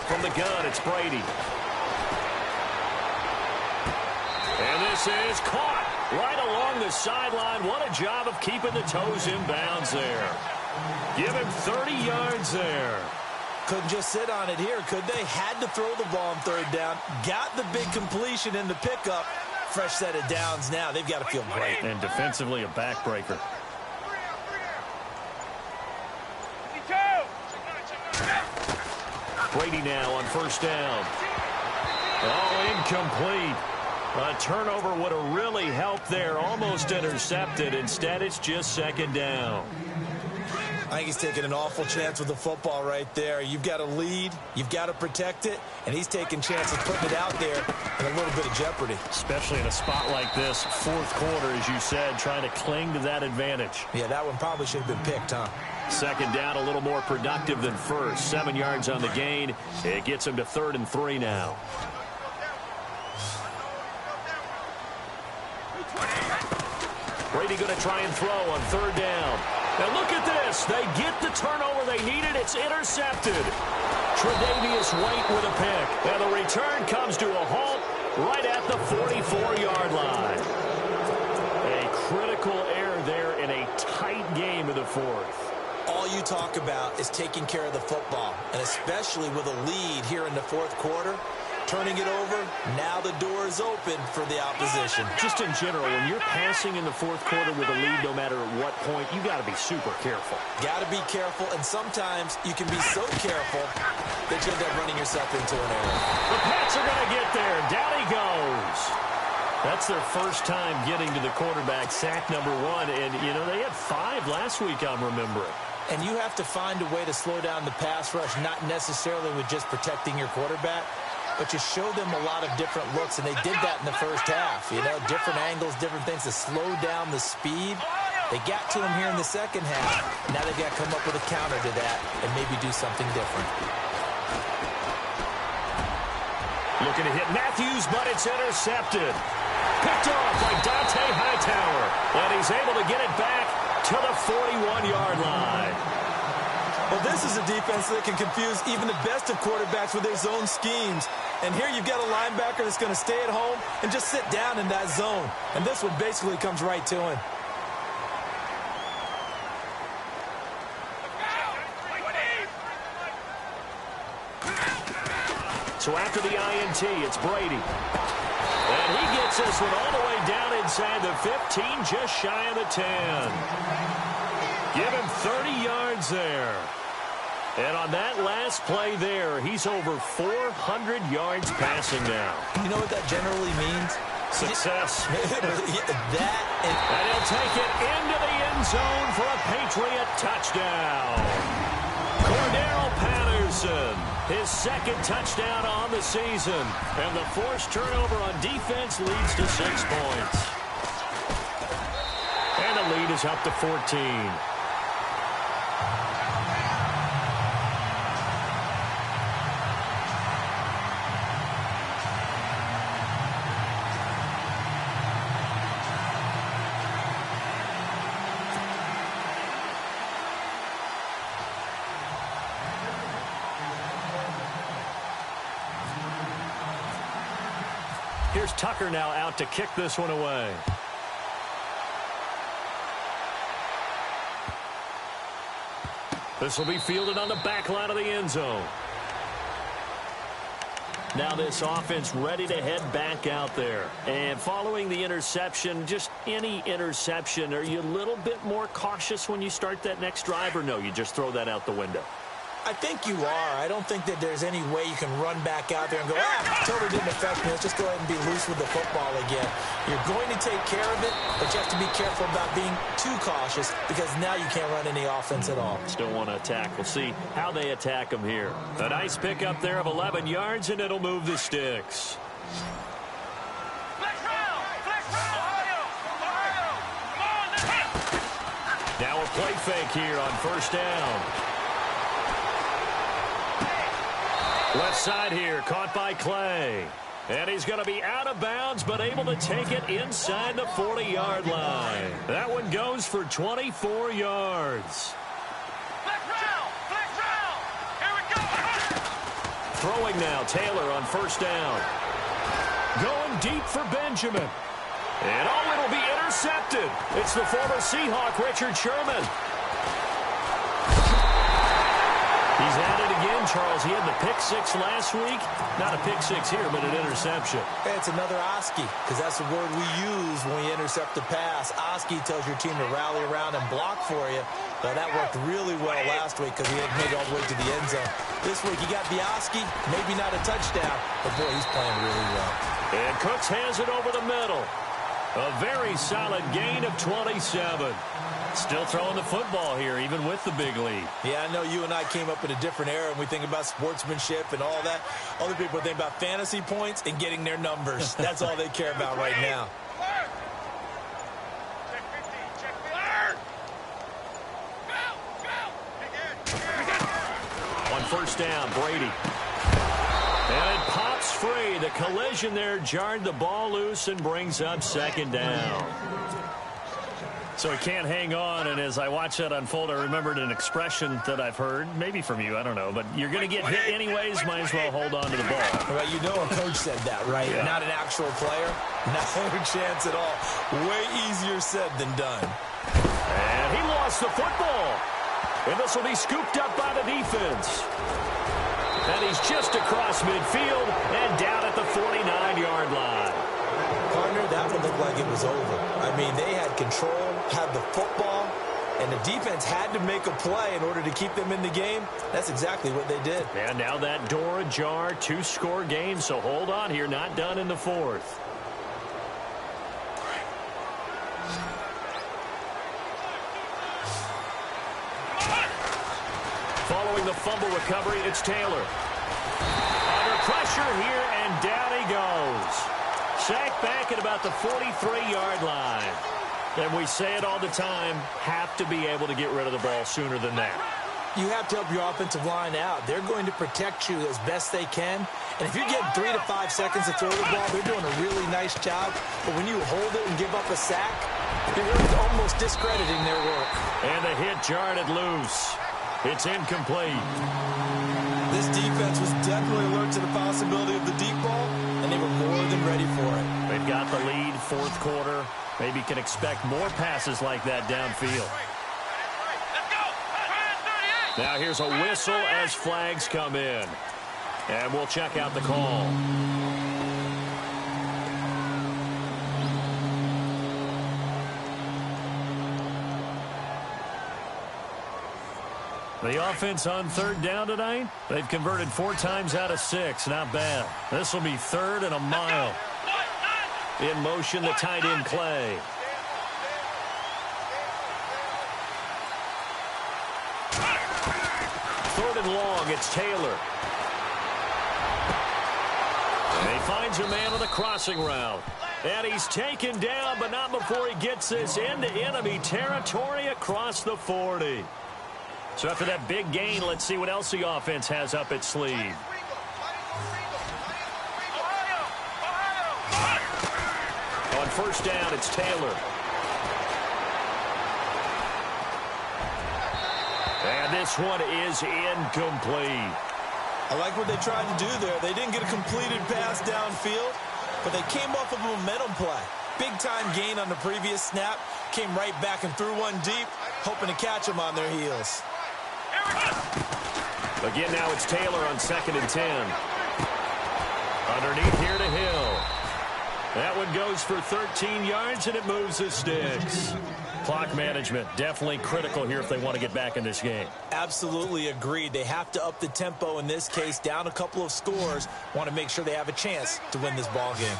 Speaker 4: From the gun, it's Brady. And this is caught right along the sideline. What a job of keeping the toes in bounds there. Give him 30 yards there.
Speaker 5: Couldn't just sit on it here, could they? Had to throw the ball on 3rd down. Got the big completion in the pickup. Fresh set of downs now. They've got to feel great.
Speaker 4: And defensively, a backbreaker. Brady now on 1st down. Oh, incomplete. A turnover would have really helped there. Almost intercepted. Instead, it's just 2nd down.
Speaker 5: I think he's taking an awful chance with the football right there. You've got to lead. You've got to protect it. And he's taking chances putting it out there in a little bit of jeopardy.
Speaker 4: Especially in a spot like this, 4th quarter, as you said, trying to cling to that advantage.
Speaker 5: Yeah, that one probably should have been picked, huh?
Speaker 4: 2nd down, a little more productive than 1st. 7 yards on the gain. It gets him to 3rd and 3 now. Brady going to try and throw on 3rd down. Now look at this. They get the turnover they needed. It's intercepted. Tre'Davious White with a pick. And the return comes to a halt right at the 44-yard line. A critical error there in a tight game of the 4th.
Speaker 5: All you talk about is taking care of the football, and especially with a lead here in the 4th quarter, turning it over, now the door is open for the opposition.
Speaker 4: Just in general, when you're passing in the 4th quarter with a lead, no matter at what point, you got to be super careful.
Speaker 5: Got to be careful, and sometimes you can be so careful that you end up running yourself into an error.
Speaker 4: The Pats are going to get there. Down he goes. That's their first time getting to the quarterback, sack number 1. And, you know, they had 5 last week, I'm remembering.
Speaker 5: And you have to find a way to slow down the pass rush, not necessarily with just protecting your quarterback, but you show them a lot of different looks, and they did that in the first half. You know, different angles, different things to slow down the speed. They got to him here in the second half. Now they've got to come up with a counter to that and maybe do something different.
Speaker 4: Looking to hit Matthews, but it's intercepted. Picked off by Dante Hightower, and he's able to get it back to the 41-yard line.
Speaker 5: Well, this is a defense that can confuse even the best of quarterbacks with their zone schemes. And here you've got a linebacker that's going to stay at home and just sit down in that zone. And this one basically comes right to him.
Speaker 4: So after the INT, it's Brady. And he gets this one all the way down inside the 15, just shy of the 10. Give him 30 yards there. And on that last play there, he's over 400 yards passing now.
Speaker 5: You know what that generally means?
Speaker 4: Success.
Speaker 5: That
Speaker 4: and he'll take it into the end zone for a Patriot touchdown. Cordero Patterson, his 2nd touchdown on the season. And the forced turnover on defense leads to 6 points. And the lead is up to 14. Here's Tucker now out to kick this one away. This will be fielded on the back line of the end zone. Now this offense ready to head back out there. And following the interception, just any interception, are you a little bit more cautious when you start that next drive, or no, you just throw that out the window?
Speaker 5: I think you are. I don't think that there's any way you can run back out there and go, totally didn't affect me. Let's just go ahead and be loose with the football again. You're going to take care of it, but you have to be careful about being too cautious because now you can't run any offense at all.
Speaker 4: Still want to attack. We'll see how they attack them here. A nice pickup there of 11 yards, and it'll move the sticks. Now a play fake here on first down. Left side here, caught by Clay. And he's going to be out of bounds, but able to take it inside the 40-yard line. That one goes for 24 yards.
Speaker 6: Here we go.
Speaker 4: Throwing now, Taylor on first down. Going deep for Benjamin. And it'll be intercepted. It's the former Seahawk, Richard Sherman. He's at it again, Charles. He had the pick six last week. Not a pick six here, but an interception.
Speaker 5: It's another Oski, because that's the word we use when we intercept a pass. Oski tells your team to rally around and block for you. But that worked really well last week because he had made it all the way to the end zone. This week he got the Oski, maybe not a touchdown, but boy, he's playing really well.
Speaker 4: And Cooks has it over the middle. A very solid gain of 27. Still throwing the football here, even with the big lead.
Speaker 5: Yeah, I know you and I came up in a different era, and we think about sportsmanship and all that. Other people think about fantasy points and getting their numbers. That's all they care about right now.
Speaker 4: On first down, Brady. And it pops free. The collision there jarred the ball loose and brings up second down. So he can't hang on, and as I watch that unfold, I remembered an expression that I've heard, maybe from you, I don't know, but you're going to get hit anyways, might as well hold on to the ball.
Speaker 5: Well, you know a coach said that, right?
Speaker 4: Yeah.
Speaker 5: Not an actual player. Not a chance at all. Way easier said than done.
Speaker 4: And he lost the football. And this will be scooped up by the defense. And he's just across midfield and down at the 49-yard line.
Speaker 5: Partner, that one looked like it was over. I mean, they had control, had the football, and the defense had to make a play in order to keep them in the game. That's exactly what they did.
Speaker 4: And now that door ajar, two-score game, so hold on here, not done in the fourth. Following the fumble recovery, it's Taylor. Under pressure here, and down he goes. Sacked back at about the 43-yard line. And we say it all the time, have to be able to get rid of the ball sooner than that.
Speaker 5: You have to help your offensive line out. They're going to protect you as best they can. And if you're getting 3 to 5 seconds to throw the ball, they're doing a really nice job. But when you hold it and give up a sack, you're really almost discrediting their work.
Speaker 4: And the hit jarred it loose. It's incomplete.
Speaker 5: This defense was definitely alert to the possibility of the deep ball, and they were more than ready for it.
Speaker 4: They've got the lead, fourth quarter. Maybe can expect more passes like that downfield. Now here's a whistle as flags come in. And we'll check out the call. The offense on third down tonight, they've converted 4 times out of 6. Not bad. This will be third and a mile. In motion, the tight end Clay. Third and long, it's Taylor. And he finds a man on the crossing route. And he's taken down, but not before he gets this into enemy territory across the 40. So after that big gain, let's see what else the offense has up its sleeve. On first down, it's Taylor. And this one is incomplete.
Speaker 5: I like what they tried to do there. They didn't get a completed pass downfield, but they came off of a momentum play. Big-time gain on the previous snap. Came right back and threw one deep, hoping to catch them on their heels.
Speaker 4: Again, now it's Taylor on 2nd and 10. Underneath here to Hill. That one goes for 13 yards, and it moves the sticks. Clock management, definitely critical here if they want to get back in this game.
Speaker 5: Absolutely agreed. They have to up the tempo in this case, down a couple of scores. Want to make sure they have a chance to win this ball game.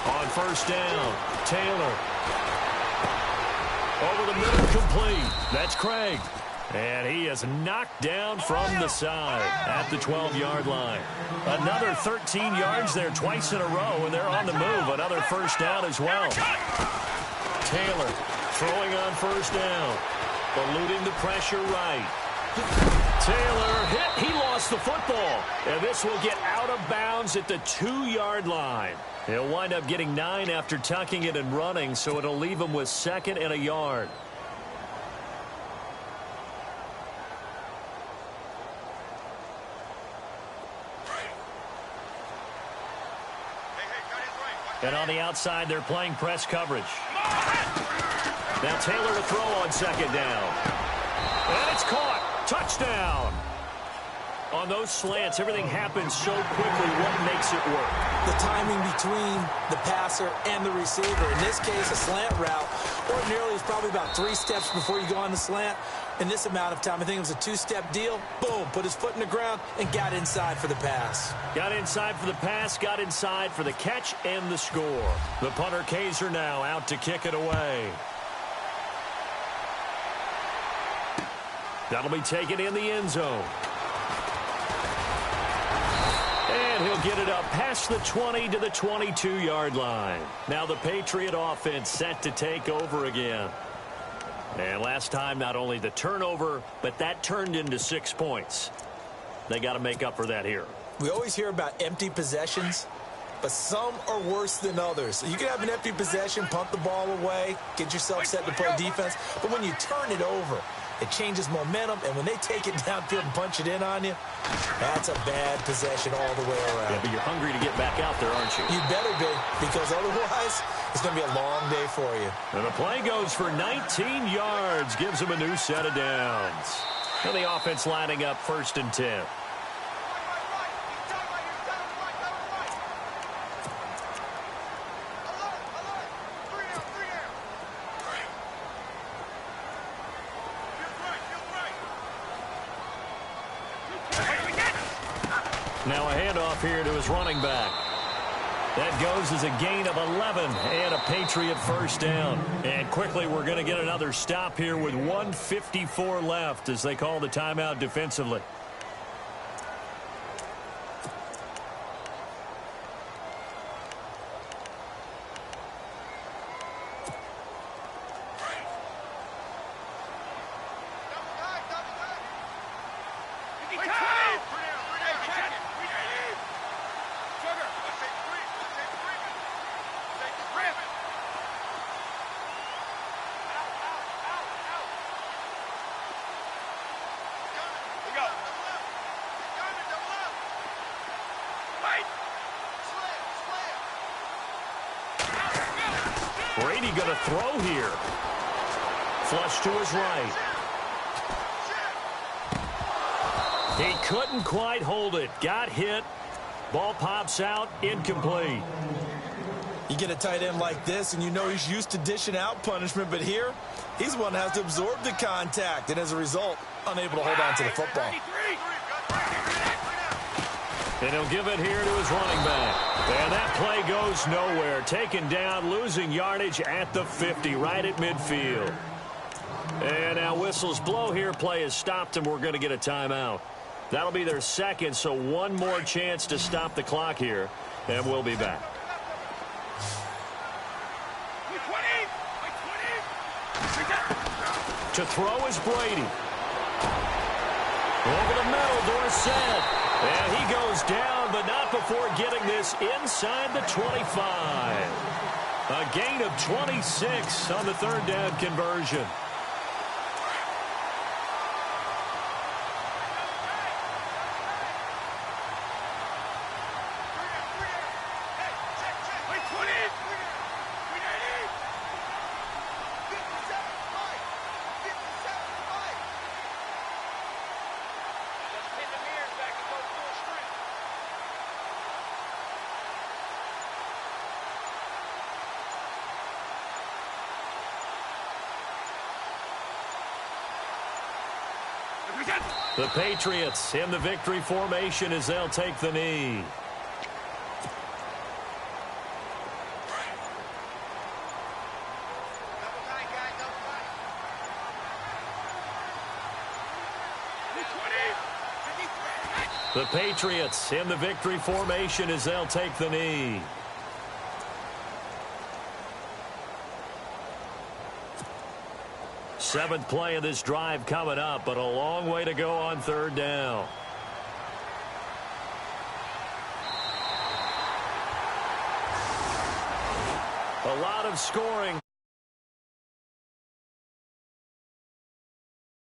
Speaker 4: On 1st down, Taylor. Over the middle, complete. That's Craig. And he is knocked down from the side at the 12-yard line. Another 13 yards there twice in a row, and they're on the move. Another 1st down as well. Taylor throwing on 1st down. Eluding the pressure right. Taylor hit. He lost the football. And this will get out of bounds at the 2-yard line. He'll wind up getting 9 after tucking it and running, so it'll leave him with 2nd and a yard. And on the outside, they're playing press coverage. Now Taylor to throw on 2nd down. And it's caught. Touchdown. On those slants, everything happens so quickly. What makes it work?
Speaker 5: The timing between the passer and the receiver. In this case, a slant route ordinarily is probably about 3 steps before you go on the slant. In this amount of time, I think it was a 2-step deal. Boom, put his foot in the ground and got inside for the pass.
Speaker 4: Got inside for the pass, got inside for the catch and the score. The punter Kaiser now out to kick it away. That'll be taken in the end zone. And he'll get it up past the 20 to the 22-yard line. Now the Patriot offense set to take over again. And last time, not only the turnover, but that turned into 6 points. They got to make up for that here.
Speaker 5: We always hear about empty possessions, but some are worse than others. You can have an empty possession, pump the ball away, get yourself set to play defense, but when you turn it over, it changes momentum, and when they take it downfield and punch it in on you, that's a bad possession all the way around.
Speaker 4: Yeah, but you're hungry to get back out there, aren't you?
Speaker 5: You better be, because otherwise it's going to be a long day for you.
Speaker 4: And the play goes for 19 yards, gives them a new set of downs. And the offense lining up 1st and 10. Now a handoff here to his running back. That goes as a gain of 11 and a Patriot 1st down. And quickly we're going to get another stop here with 1:54 left as they call the timeout defensively. Brady going to throw here. Flush to his right. He couldn't quite hold it. Got hit. Ball pops out. Incomplete.
Speaker 5: You get a tight end like this, and you know he's used to dishing out punishment, but here, he's the one that has to absorb the contact, and as a result, unable to hold on to the football.
Speaker 4: And he'll give it here to his running back. And that play goes nowhere. Taken down, losing yardage at the 50, right at midfield. And now whistles blow here. Play is stopped, and we're going to get a timeout. That'll be their 2nd, so one more chance to stop the clock here, and we'll be back. To throw is Brady. Over the middle, Dorsett. And he goes down, but not before getting this inside the 25. A gain of 26 on the 3rd down conversion. The Patriots in the victory formation as they'll take the knee. The Patriots in the victory formation as they'll take the knee. Seventh play of this drive coming up, but a long way to go on third down. A lot of scoring